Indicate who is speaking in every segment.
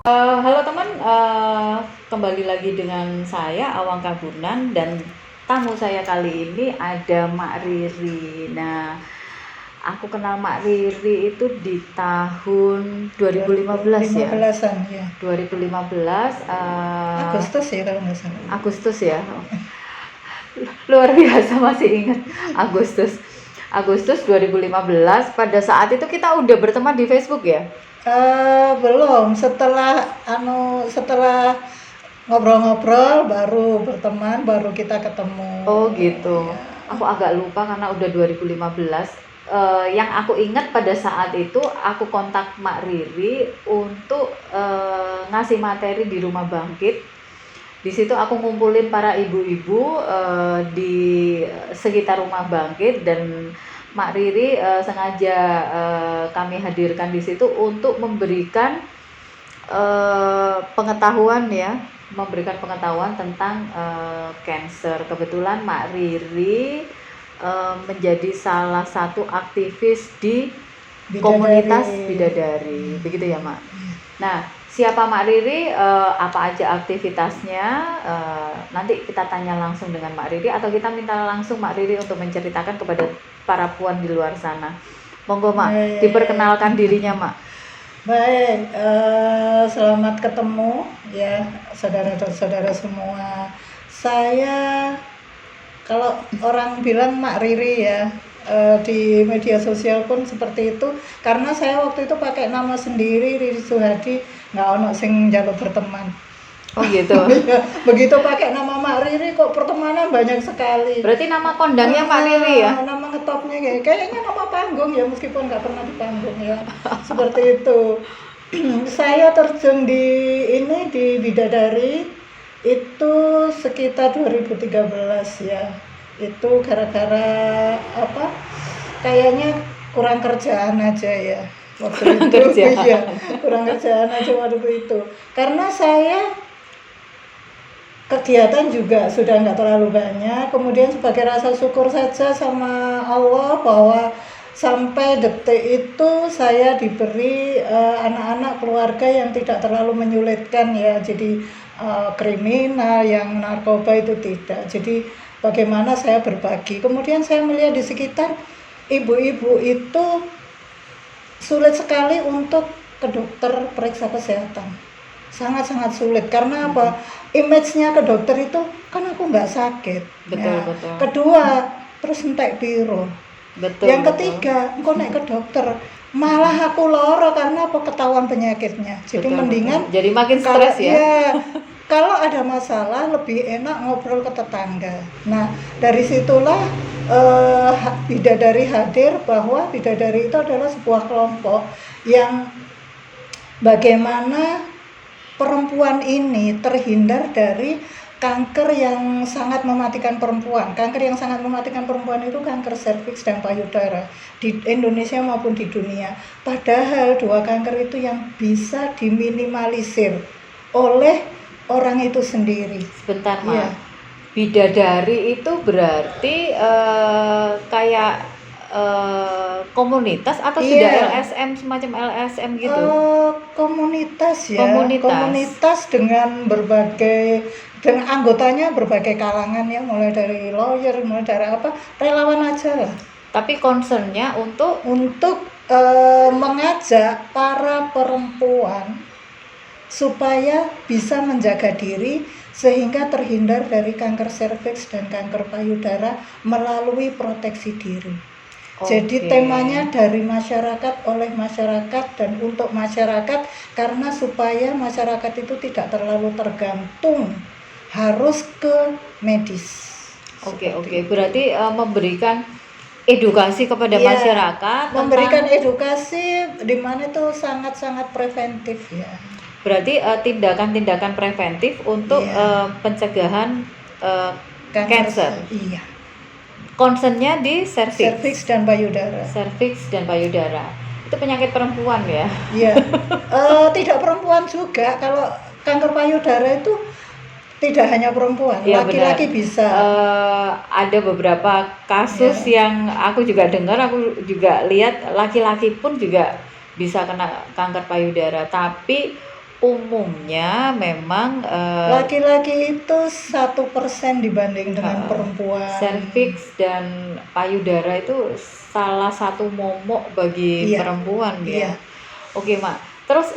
Speaker 1: Halo teman, kembali lagi dengan saya Awang Kabunan dan tamu saya kali ini ada Mak Riri. Nah, aku kenal Mak Riri itu di tahun 2015 ya.
Speaker 2: 2015-an ya.
Speaker 1: 2015
Speaker 2: Agustus ya kalau nggak salah.
Speaker 1: Agustus ya. Luar biasa masih ingat Agustus. Agustus 2015 pada saat itu kita udah berteman di Facebook ya.
Speaker 2: Belum, setelah ngobrol-ngobrol baru berteman, baru kita ketemu.
Speaker 1: Oh gitu.
Speaker 2: Ya.
Speaker 1: Aku agak lupa karena udah 2015. Yang aku ingat pada saat itu aku kontak Mak Riri untuk ngasih materi di Rumah Bangkit. Di situ aku ngumpulin para ibu-ibu di sekitar Rumah Bangkit dan Mak Riri sengaja kami hadirkan di situ untuk memberikan pengetahuan ya, memberikan pengetahuan tentang cancer. Kebetulan Mak Riri menjadi salah satu aktivis di komunitas bidadari, begitu ya Mak. Nah, siapa Mak Riri, apa aja aktivitasnya, nanti kita tanya langsung dengan Mak Riri atau kita minta langsung Mak Riri untuk menceritakan kepada para puan di luar sana. Monggo Mak, diperkenalkan dirinya Mak.
Speaker 2: Baik, selamat ketemu ya saudara-saudara semua. Saya kalau orang bilang Mak Riri ya, di media sosial pun seperti itu karena saya waktu itu pakai nama sendiri Riri Suhadi, nggak ono sing njaluk berteman.
Speaker 1: Oh gitu.
Speaker 2: Begitu pakai nama Mak Riri kok pertemanan banyak sekali.
Speaker 1: Berarti nama kondangnya Mak Riri ya?
Speaker 2: Nama ngetopnya kayaknya nama panggung ya, meskipun nggak pernah di panggung ya. Seperti itu. Saya terjun di Bidadari itu sekitar 2013 ya. Itu gara-gara apa? Kayaknya kurang kerjaan aja ya. Waktu itu ya, kurang kerjaan aja waktu itu. Karena saya kegiatan juga sudah nggak terlalu banyak, kemudian sebagai rasa syukur saja sama Allah bahwa sampai detik itu saya diberi anak-anak keluarga yang tidak terlalu menyulitkan ya, jadi kriminal yang narkoba itu tidak. Jadi bagaimana saya berbagi, kemudian saya melihat di sekitar ibu-ibu itu sulit sekali untuk ke dokter periksa kesehatan, sangat-sangat sulit. Karena apa? Image-nya ke dokter itu kan aku nggak sakit.
Speaker 1: Betul,
Speaker 2: ya.
Speaker 1: betul.
Speaker 2: Kedua, terus entek piro.
Speaker 1: Betul.
Speaker 2: Yang ketiga, engkau naik ke dokter malah aku loro karena apa? Ketahuan penyakitnya. Jadi
Speaker 1: Betul,
Speaker 2: mendingan
Speaker 1: betul. Jadi makin stres ya.
Speaker 2: Kalau ada masalah lebih enak ngobrol ke tetangga. Nah, dari situlah Bidadari hadir, bahwa Bidadari itu adalah sebuah kelompok yang bagaimana perempuan ini terhindar dari kanker yang sangat mematikan perempuan. Kanker yang sangat mematikan perempuan itu kanker serviks dan payudara di Indonesia maupun di dunia. Padahal dua kanker itu yang bisa diminimalisir oleh orang itu sendiri.
Speaker 1: Sebentar Mak.
Speaker 2: Ya.
Speaker 1: Bidadari itu berarti kayak komunitas atau sudah LSM, semacam LSM gitu?
Speaker 2: Komunitas ya.
Speaker 1: Komunitas
Speaker 2: dengan anggotanya berbagai kalangan ya, mulai dari lawyer, mulai dari apa, relawan aja lah.
Speaker 1: Tapi concernnya untuk
Speaker 2: mengajak para perempuan supaya bisa menjaga diri sehingga terhindar dari kanker serviks dan kanker payudara melalui proteksi diri. Jadi temanya dari masyarakat, oleh masyarakat, dan untuk masyarakat, karena supaya masyarakat itu tidak terlalu tergantung harus ke medis.
Speaker 1: Oke. Berarti memberikan edukasi kepada masyarakat,
Speaker 2: memberikan edukasi di mana itu sangat-sangat preventif ya.
Speaker 1: Berarti tindakan-tindakan preventif untuk pencegahan cancer.
Speaker 2: Iya.
Speaker 1: Concernnya di
Speaker 2: serviks dan payudara.
Speaker 1: Serviks dan payudara. Itu penyakit perempuan ya?
Speaker 2: Iya. Tidak perempuan juga. Kalau kanker payudara itu tidak hanya perempuan, ya, laki-laki bisa.
Speaker 1: Ada beberapa kasus yang aku juga dengar, aku juga lihat laki-laki pun juga bisa kena kanker payudara. Tapi umumnya memang
Speaker 2: Laki-laki itu 1% dibanding dengan perempuan.
Speaker 1: serviks dan payudara itu salah satu momok bagi
Speaker 2: Iya,
Speaker 1: perempuan
Speaker 2: iya.
Speaker 1: ya. Oke, Mak. Terus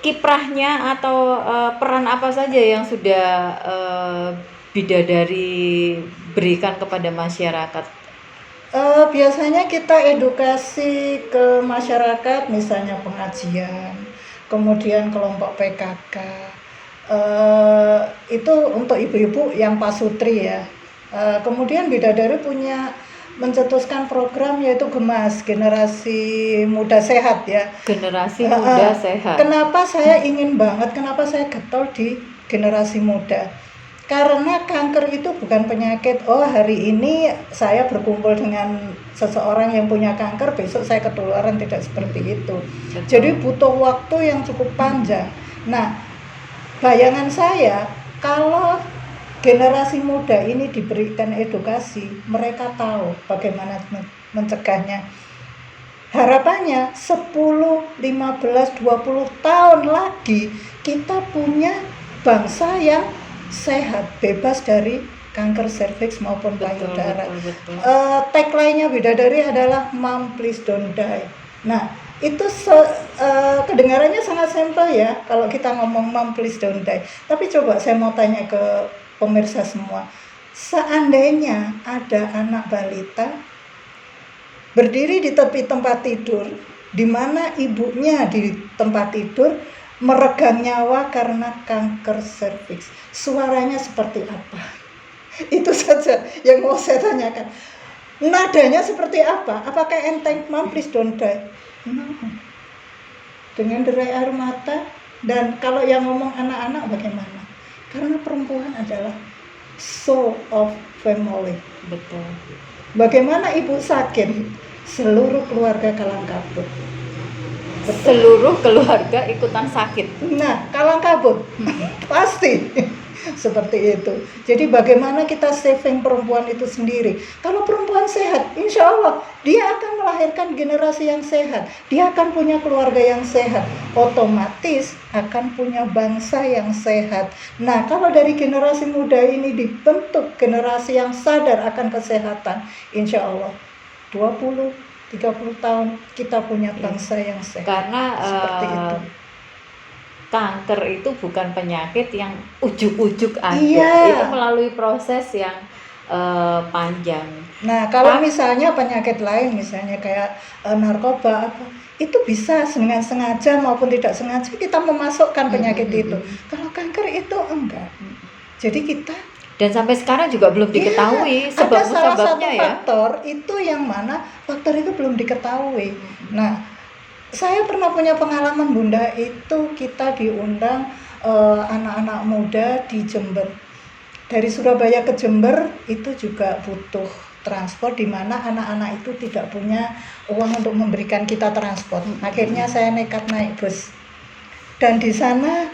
Speaker 1: kiprahnya atau peran apa saja yang sudah bidadari berikan kepada masyarakat?
Speaker 2: Biasanya kita edukasi ke masyarakat, misalnya pengajian, kemudian kelompok PKK. Itu untuk ibu-ibu yang pasutri ya. Kemudian Bidadari punya mencetuskan program yaitu GEMAS, Generasi Muda Sehat ya.
Speaker 1: Generasi muda sehat.
Speaker 2: Kenapa saya ingin banget, kenapa saya getol di generasi muda? Karena kanker itu bukan penyakit, oh hari ini saya berkumpul dengan seseorang yang punya kanker, besok saya ketularan, tidak seperti itu.
Speaker 1: Betul.
Speaker 2: Jadi butuh waktu yang cukup panjang. Nah, bayangan saya kalau generasi muda ini diberikan edukasi, mereka tahu bagaimana mencegahnya. Harapannya 10, 15, 20 tahun lagi kita punya bangsa yang sehat, bebas dari kanker serviks maupun payudara.
Speaker 1: Betul.
Speaker 2: Tagline-nya Bidadari adalah Mom Please Don't Die. Nah, itu kedengarannya sangat simpel ya kalau kita ngomong Mom Please Don't Die. Tapi coba saya mau tanya ke pemirsa semua, seandainya ada anak balita berdiri di tepi tempat tidur, di mana ibunya di tempat tidur meregang nyawa karena kanker serviks, suaranya seperti apa? Itu saja yang mau saya tanyakan. Nadanya seperti apa? Apakah enteng Mom Please Don't Die? No. Dengan derai air mata. Dan kalau yang ngomong anak-anak bagaimana? Karena perempuan adalah soul of family.
Speaker 1: Betul.
Speaker 2: Bagaimana ibu sakit, seluruh keluarga kalang kabut.
Speaker 1: Seluruh keluarga ikutan sakit.
Speaker 2: Nah, kalang kabut pasti seperti itu. Jadi bagaimana kita saving perempuan itu sendiri? Kalau perempuan sehat, insya Allah dia akan melahirkan generasi yang sehat. Dia akan punya keluarga yang sehat. Otomatis akan punya bangsa yang sehat. Nah, kalau dari generasi muda ini dibentuk generasi yang sadar akan kesehatan, insya Allah 20-30 tahun kita punya bangsa yang sehat.
Speaker 1: Karena
Speaker 2: seperti itu.
Speaker 1: Kanker itu bukan penyakit yang ujuk-ujuk ada.
Speaker 2: Iya.
Speaker 1: Itu melalui proses yang panjang.
Speaker 2: Nah, kalau misalnya penyakit lain, misalnya kayak narkoba apa, itu bisa dengan sengaja maupun tidak sengaja kita memasukkan penyakit itu. Kalau kanker itu enggak. Jadi kita
Speaker 1: dan sampai sekarang juga belum diketahui
Speaker 2: ada salah satu
Speaker 1: sebab-sebabnya ya.
Speaker 2: faktor itu yang mana faktor itu belum diketahui. Nah, saya pernah punya pengalaman Bunda, itu kita diundang anak-anak muda di Jember. Dari Surabaya ke Jember itu juga butuh transport, di mana anak-anak itu tidak punya uang untuk memberikan kita transport. Akhirnya saya nekat naik bus. Dan di sana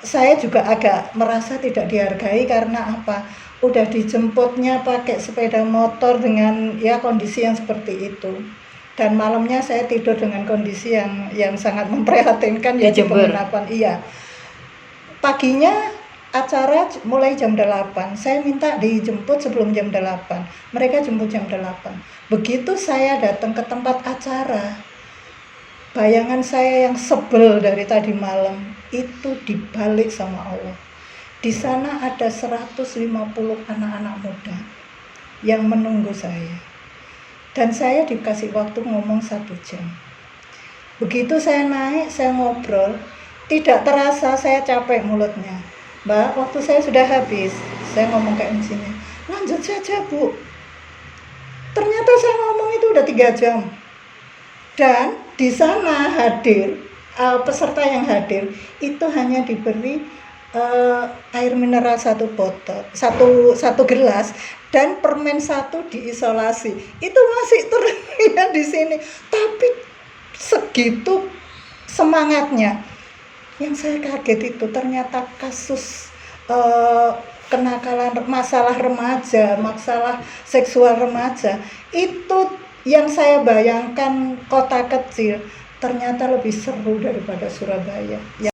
Speaker 2: saya juga agak merasa tidak dihargai karena apa? Udah dijemputnya pakai sepeda motor dengan ya kondisi yang seperti itu. Dan malamnya saya tidur dengan kondisi yang sangat memprihatinkan ya di penginapan. Iya. Paginya acara mulai jam 8. Saya minta dijemput sebelum jam 8. Mereka jemput jam 8. Begitu saya datang ke tempat acara, bayangan saya yang sebel dari tadi malam itu dibalik sama Allah. Di sana ada 150 anak-anak muda yang menunggu saya. Dan saya dikasih waktu ngomong 1 jam. Begitu saya naik, saya ngobrol, tidak terasa saya capek mulutnya. Mbak, waktu saya sudah habis. Saya ngomong kayak begini, lanjut saja Bu. Ternyata saya ngomong itu udah 3 jam. Dan di sana hadir, peserta yang hadir itu hanya diberi air mineral 1 botol, satu gelas, dan permen 1 diisolasi. Itu masih terlihat di sini, tapi segitu semangatnya. Yang saya kaget itu ternyata kasus kenakalan, masalah remaja, masalah seksual remaja itu yang saya bayangkan kota kecil, ternyata lebih seru daripada Surabaya. Ya,